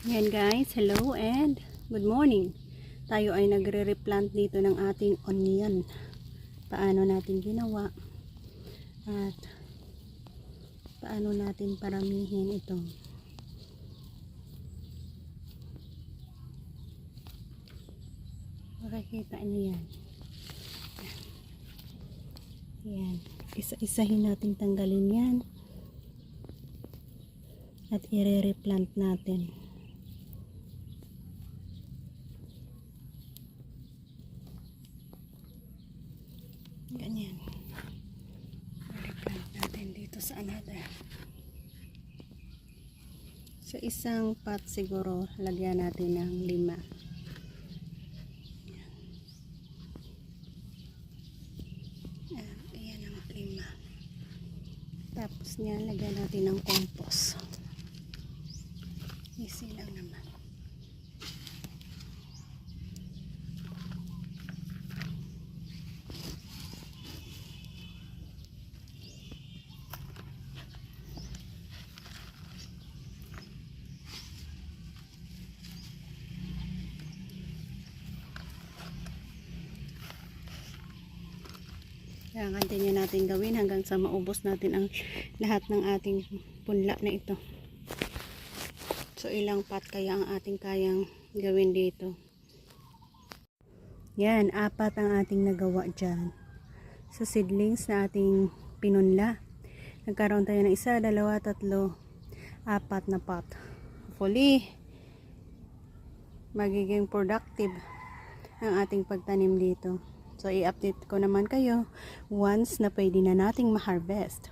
Yan guys, hello and good morning. Tayo ay nagre-replant dito ng ating onion. Paano natin ginawa at paano natin paramihin ito. Makikita niyo yan. Yan. Isa-isahin natin tanggalin yan. At i-replant natin. Ganyan. I-replant natin dito sa another. Sa isang pot siguro, lagyan natin ng 5. Ayan ang 5. Tapos niyan, lagyan natin ng compost. Easy lang naman. Kaya continue natin gawin hanggang sa maubos natin ang lahat ng ating punla na ito. So ilang pot kaya ang ating kayang gawin dito? Yan, 4 ang ating nagawa dyan. Sa seedlings na ating pinunla. Nagkaroon tayo ng 1, 2, 3, 4 na pot. Hopefully, magiging productive ang ating pagtanim dito. So i-update ko naman kayo once na pwede na nating ma-harvest.